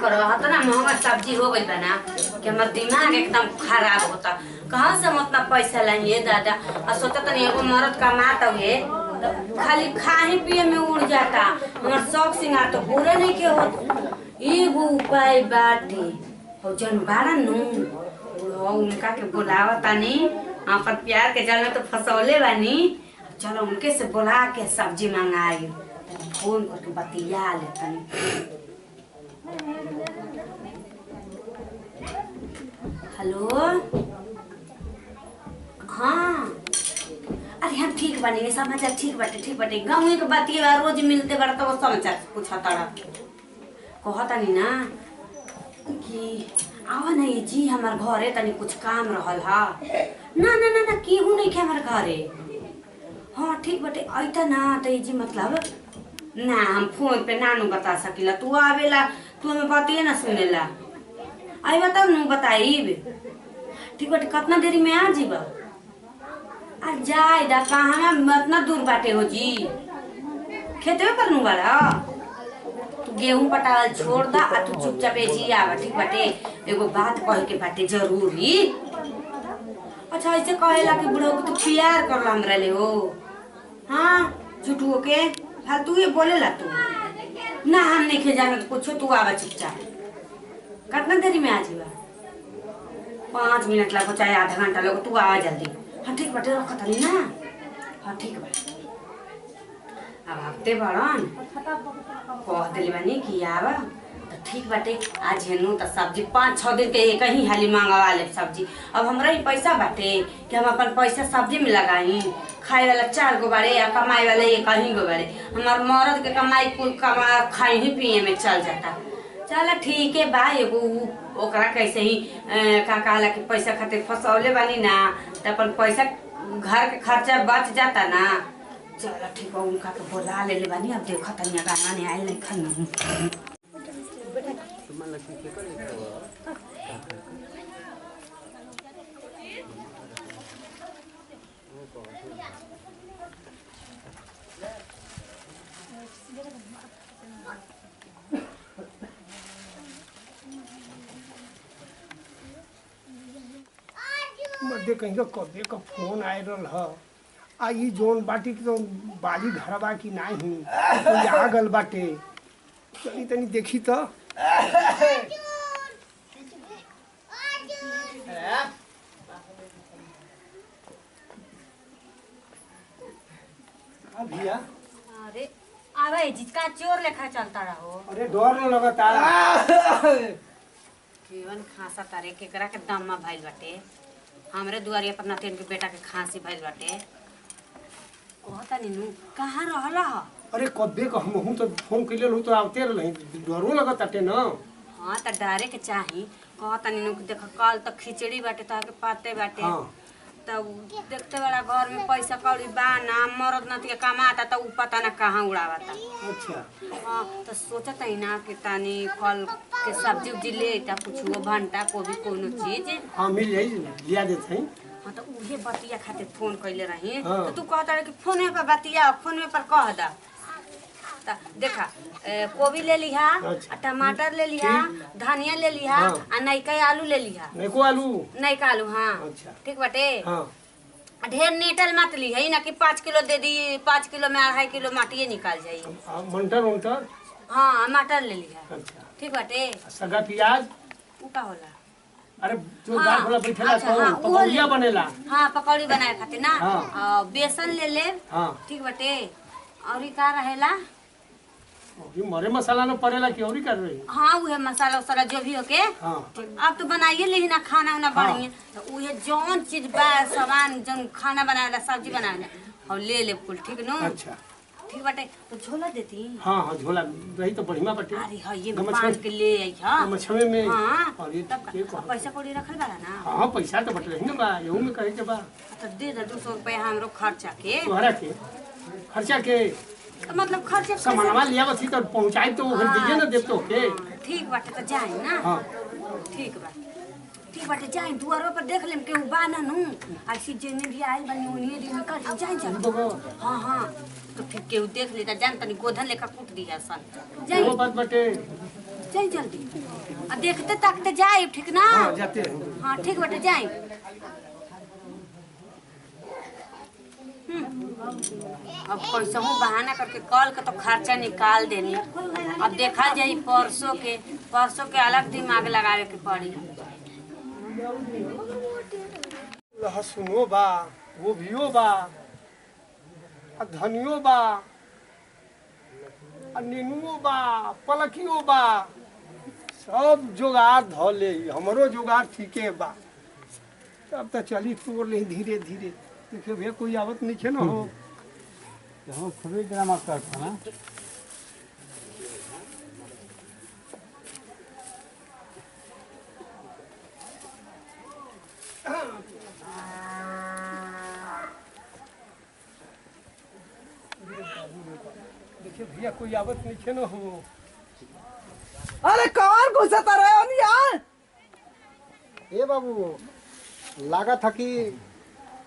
करो इतना महंगा सब्जी हो गई बना कि हमार दिमाग एकदम खराब होता। कहाँ से हम उतना पैसा लाइए दादा और सोचा तनी एगो मर्द कमाता हुए खाली खाए पिए में उड़ जाता हमार शौक सिंगार तो पूरे नहीं के हो। एगो उपाय बाटे और जन बाड़ा नु उनका के बुलावा तानी अपन प्यार के जल में तो फसौले बानी। चलो उनके से बुला के सब्जी मंगाई फोन करके बतिया ले तनी। हेलो हाँ अरे हम ठीक बने समाचार ठीक बाटे गाँव के बतिया रोज मिलते बड़ा तो समाचार पूछा तड़ा कहता नहीं ना कि आवा नहीं जी हमार घरे तनी कुछ काम रहल हा ना ना ना ना केहू नहीं के हमार घरे। हाँ ठीक बाटे ऐता ना तो जी मतलब ना हम फोन पे नानू बता सकीला तू आवेला तू हमें बतिए ना सुनेला आई बताओ नू बताइब ठीक बाटे कितना देरी में आ जीबा आ जाए दा कहाँ इतना दूर बाटे हो जी खेते में करनू वाला गेहूं पटावल छोड़ दा आ तू चुपचाप जी आवा ठीक बाटे। एगो बात कहे के बाटे जरूरी। अच्छा ऐसे कहेला कि बुढ़ो को तू प्यार करला हमरा ले हो हाँ झूठो के फालतू ये बोलेला तू ना हम नहीं खे जाने तो पूछो तू आवा चुपचाप कितना देरी में आ जीवा 5 मिनट लगो चाहे आधा घंटा लगो तू आवा जल्दी। हाँ ठीक बाटे रखत नहीं ना हाँ ठीक बा अब हफ्ते बड़न कह दिली बानी कि आवा तो ठीक बाटे आज हेनू तो सब्जी 5-6 दिन के एक ही हाली मंगवा ले सब्जी। अब हमरा ही पैसा बाटे कि हम अपन पैसा सब्जी में लगाई खाए वाला 4 गो बारे या कमाए वाला एक ही गो बारे हमार मर्द के कमाई कुल कमा खाए ही पिए में चल जाता। चल ठीक है बा एगो ओकरा कैसे ही का कहला कि पैसा खातिर फसौले बानी ना तो अपन पैसा घर के खर्चा बच जाता ना। चलो ठीक है उनका तो बोला ले बानी अब देखो तनिया गाना नहीं आए नहीं खाना मध्य कहीं का कबे का फोन आए रहा आ ई जोन बाटी की तो बाली घरवा की नहीं कोई आगल बाटे चली तनी देखी तो भैया अरे आवे जिसका चोर लेखा चलता रहो। अरे डर न लगता जीवन खासा तारे केकरा के दम में भइल बाटे हमरे दुआरिया पर नतेन के बेटा के खांसी भइल बाटे कहता नीनू कहाँ रहला ह। अरे कबे का हम तो फोन कइले रहू तो आवते रहल डरो लगताटे न। हाँ त डरे के चाही कहता नीनू देख कल तक खिचड़ी बाटे तो के पाते बाटे हाँ। तब देखते वाला घर में पैसा कौड़ी बा ना मरद नती के कमाता तो उ पता ना कहाँ उड़ावता। अच्छा हाँ तो सोचत है ना कि तानी फल के सब्जी उब्जी ले ता कुछ भंटा कोबी कोनो चीज हाँ मिल जाई लिया देते हैं। हाँ तो उहे बतिया खातिर फोन कइले रही हाँ। तो तू कहता रहे कि फोन पर बतिया फोन पर कह दा ता देखा कोबी ले लिहा अच्छा। टमाटर ले लिहा धनिया ले लिहा हाँ। आ नैका आलू ले लिहा नहीं आलू नैका आलू हाँ अच्छा ठीक बाटे। हाँ ढेर नीटल मत ली है ना कि 5 किलो दे दी 5 किलो में 2.5 किलो माटिए निकाल जाई। मटर हाँ मटर ले लिहा अच्छा ठीक बाटे। सगा प्याज उ का होला अरे जो हाँ, दाल वाला बैठेला अच्छा, तो हाँ, पकौड़िया बनेला हाँ पकौड़ी बनाए खातिर ना हाँ। बेसन ले ले हाँ ठीक बाटे और का रहेला ये मरे मसाला न पड़ेला कि औरी कर रही। हाँ उहे मसाला उसाला जो भी होके हाँ अब तो बनाइए ली ना खाना उना हाँ। बढ़िया तो उहे जौन चीज बा सामान जौन खाना बनावेला सब्जी बनावेला और ले ले कुल ठीक नु अच्छा ठीक बाटे तो झोला देती। हाँ हाँ झोला रही तो बढ़िया बटे अरे हाँ ये गमछा- बांध के ले आई हाँ मछवे में हाँ और ये तब के का पैसा कौड़ी रखल बाला ना हाँ पैसा तो बट रही ना बा यहू में कहे के बा तो दे दे 200 रुपया हमरो खर्चा के तोहरा के खर्चा के तो मतलब खर्चा सामानवा लिया बसी तो पहुंचाई तो घर दीजिए ना देव तो के ठीक बाटे तो जाए ना हाँ ठीक बा ठीक बाटे जाए दुआरो पर देख लेम केहू बा ना नु ऐसी जेने भी आइल बनी ओनिए दिन कर जाए जाए हाँ हाँ तो फिर केहू देख लेता जान तनी गोधन लेखा कूट दिया सन वो जाए बात बटे जाए जल्दी। अब देखते ताकते जाए, ठीक ना? हाँ जाते हैं। हाँ ठीक बेटे जाए। अब कैसे हूँ बहाना करके कल का तो खर्चा निकाल देनी। अब देखा जाए परसों के अलग दिमाग लगावे के पड़ी। लहसुनो बा, गोभियो बा, आ धनियो बा, आ नीनुओ बा, पलकियो बा, सब जोगाड़ ध ले। हमरो जोगाड़ ठीके बा। तब तो चली तोड़ ले धीरे धीरे। देखियो भैया कोई आवत नहीं है ना हो। हम खुद ही ड्रामा करते हैं। देखिए भैया कोई आवत नहीं है ना हो। अरे कौन घुसता रहे हो यार? ए बाबू लागत था कि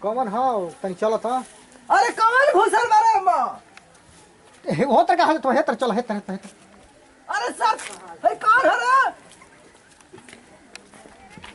कौन हो तनी चलो था। अरे कौन घुसल बारे मां? हो तर का तो हेतर चल हेतर हेतर। अरे सर हे कौन है रे?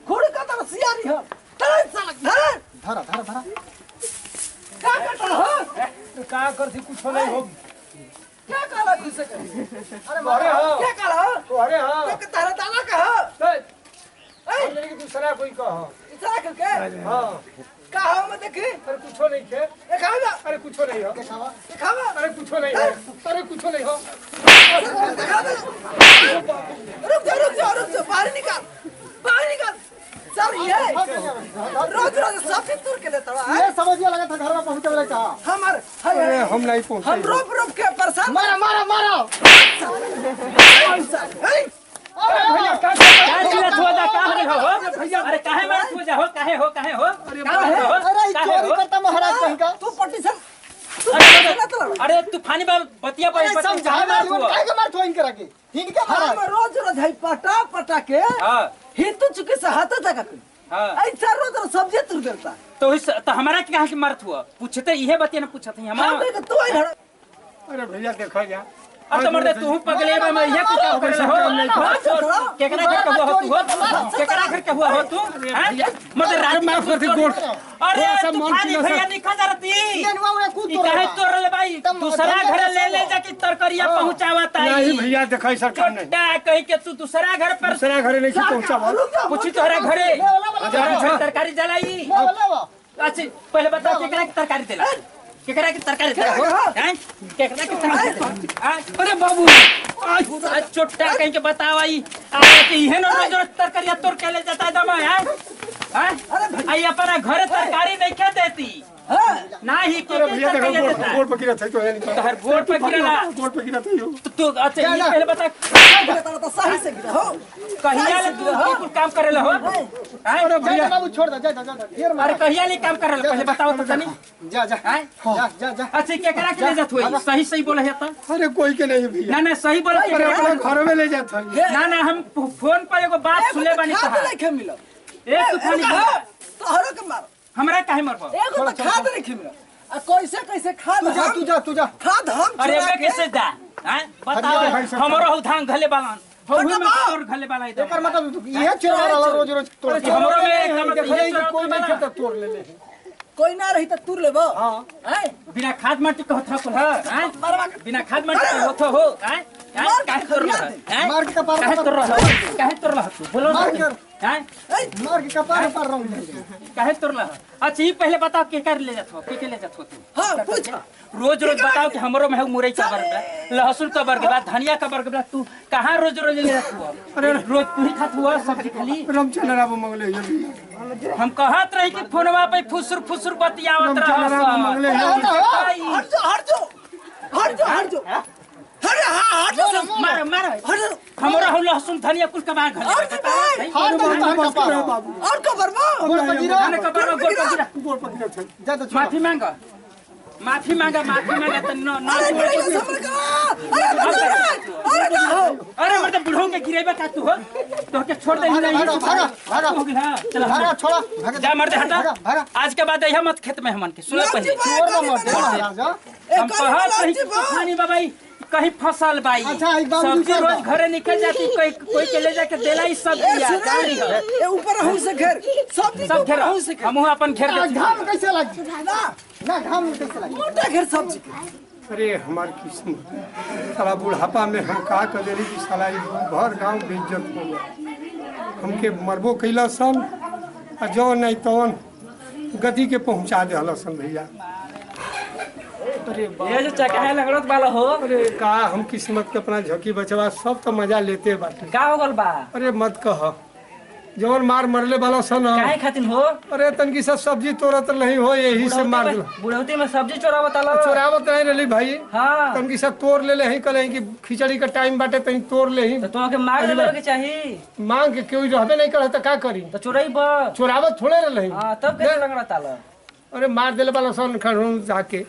खुद का तो सियारी है। चल सड़क धर धरा धरा धरा। क्या करता हो? तो का कर सी कुछ नहीं हो। क्या काला घुसे के? अरे मारे हो। क्या काला? तो अरे हां। तो तारा दाना का है? ए लेकिन दूसरा कोई कहो। इतना करके? हां। का हो मैं देखी? अरे कुछो नहीं है। दिखावा। अरे कुछो नहीं हो। दिखावा। अरे कुछो नहीं हो। अरे कुछो नहीं हो। दिखा दे। रुक जा बाहर निकाल। बाहर निकाल। सर ये रोज सब दूर के लेता है। ये समझिए लगा था घर में पहुंचे वाला का। हमार अरे हम नहीं पहुंचे। हम रोप के परेशान। मारा मारा मारा। भैया का चिल्ला छुआ जा का हो हो? अरे काहे मार छुआ जा हो? काहे हो? काहे हो? अरे अरे चोरी करता महाराज कहीं का। तू पटिशन अरे तूफानी बाबू बतिया पर समझा मार काहे के मार तो इनकरा के। इनके हम मारा। रोज है पटा के हां हिंदू चुके से हाथ तक हां ऐसा रोज सब्जी तुर देता। तो हमारा क्या कि मारत हुआ? पूछते इहे बतिया ना पूछत हमारा। तू आई अरे भैया देखा जा। अब तो मर्दे तू पगले में मैं ये कुछ कर रहा हो। केकरा घर का हुआ हो तू? केकरा घर का हुआ हो तू? हैं? मर्दे रात माफ कर दे गोड़। अरे ऐसा मान तूफानी की भैया नसर। निकल जाती। इनवा में कूद ई काहे तोड़ ले भाई? दूसरा घर ले जाके तरकरिया पहुंचावत आई। नहीं भैया देखा सरकार नहीं। छोटा कहीं के तू दूसरा घर पर दूसरा घरे नहीं पहुंचा बा। पूछी तोहरा घरे तरकारी जलाई। अच्छा पहले बताओ केकरा की तरकारी देला? केकरा की तरकारी देला हो? हैं? केकरा की तरकारी देला? अरे बाबू आज छोटा कहीं के बताओ आई आए कि इहे न रोज तरकारिया तोड़ के ले जाता है दमा है? हैं? आई अपना घर तरकारी नहीं खे देती। नहीं के अरे भैया देखा तरकारी देता? गोड़ पकड़ा था तो है नहीं। तोहर गोड़ पे गिरला। गोड़ पकड़ा था यो। तू अच्छा ये पहले बता तो सही से गिरा हो। कहिया ले तू ये कुल काम करेला हो? हैं? अरे भैया बाबू छोड़ दे जा जा फिर मार। अरे कहिया ले काम करेला पहले बताओ तो तनी। जा जा हैं? जा जा। अच्छा केकरा के ले जात होई? सही सही बोले है त? अरे कोई के नहीं भैया। ना सही बोले अरे केकरा अपना के? घर में ले जाता है। ना हम फोन पर एगो बात सुने बानी खाद कहा। नहीं खे मिला। ए तूफानी भैया तो हरो के मार। हमरा काहे मरबो? एगो तो खाद नहीं खे मिला। आ कैसे खाद तू जा। खाद हम अरे चुरा बे के कैसे दा? हैं? बताओ हमरो उधान घले बालन। होई में तोर घले बाला इधर। एकर मतलब ये चोरा रोज रोज तोड़ के। हमरो में एकदम कोई नहीं खाता तोड़ ले ले। कोई ना रही तो तुर लेबो। हैं? बिना खाद माटी के होथा कुल हैं? बिना खाद माटी के होथा हो हैं? काहे तोर रहा हैं? मार के कपार काहे तोर रहा? काहे तोर रहा तू? बोलो ना मार कर। हैं? मार के कपार पर रहूं। काहे तोर रहा? अच्छा ये पहले बताओ के कर ले जात हो? के ले जात हो तू? हां पूछ। रोज बताओ कि हमरो में मुरई का बरगला, लहसुन का बरगला, धनिया का बरगला, तू कहाँ रोज ले जात हुआ? अरे रोज तू ही खात हुआ सब्जी खाली? रामचंद्र बाबू मंगले ये भैया। हम कहत रही कि फोनवा पे फुसुर फुसुर बतियावत रहा मंगले हट जो। अरे हां हट जो। मार मार हमरा हो लहसुन धनिया कुल का बाग और घले हां तो कपार बाबू। और कबर में गोड़ पर गिरा। खाने का बाग गोल पर गिरा। गोड़ पकड़ा था। जा तो माफी मांगा तो न अरे बुढ़िया समझ करा। अरे मतलब बुढ़ों के गिरेबा का तू हो तो के छोड़ दे नहीं भागा हो गया चल भागा छोड़ा भागा जा मर्द हटा भागा। आज के बाद यह मत खेत में हमन के सुन पहले छोड़ दो मत महाराज। हम कहत रही तूफानी बाबाई कहीं फसल बाई अच्छा, एक बार सब्जी निकल रोज घरे निकल जाती कोई के ले जाके देला ही सब्जी ए ऊपर हूं से घेर सब्जी सब घेर हूं से घेर हम अपन घेर के घाम कैसे लगी ना ना घाम कैसे लगी मोटा घेर सब्जी के अरे हमार किस्मत साला बुढ़ापा में हम का कर देली कि साला ई भर गांव बेइज्जत हो गया हमके मरबो कैला सन आ जो नहीं तवन गति के पहुंचा देला सन भैया अरे ये जो चकाहे लगड़त वाला हो अरे का हम किस्मत के अपना झोंकी बचवा सब तो मजा लेते बाटे का हो गल बा अरे मत कह जवन मार मरले वाला सन काहे खातिर हो अरे तनकी सब सब्जी तोड़त नहीं हो यही से मार दिला बुढ़ौती में सब्जी चोरावत आला चोरावत नहीं रही भाई हां तनकी सब तोड़ ले ही कल कि खिचड़ी का टाइम बाटे तनी तोड़ ले ही तो तोके मार देवे के चाहिए मांग के कोई रहबे नहीं करे तो का करी तो चोरई बा चोरावत थोड़े रही हां तब कैसे लगड़त आला अरे मार देले वाला सन खड़ू जाके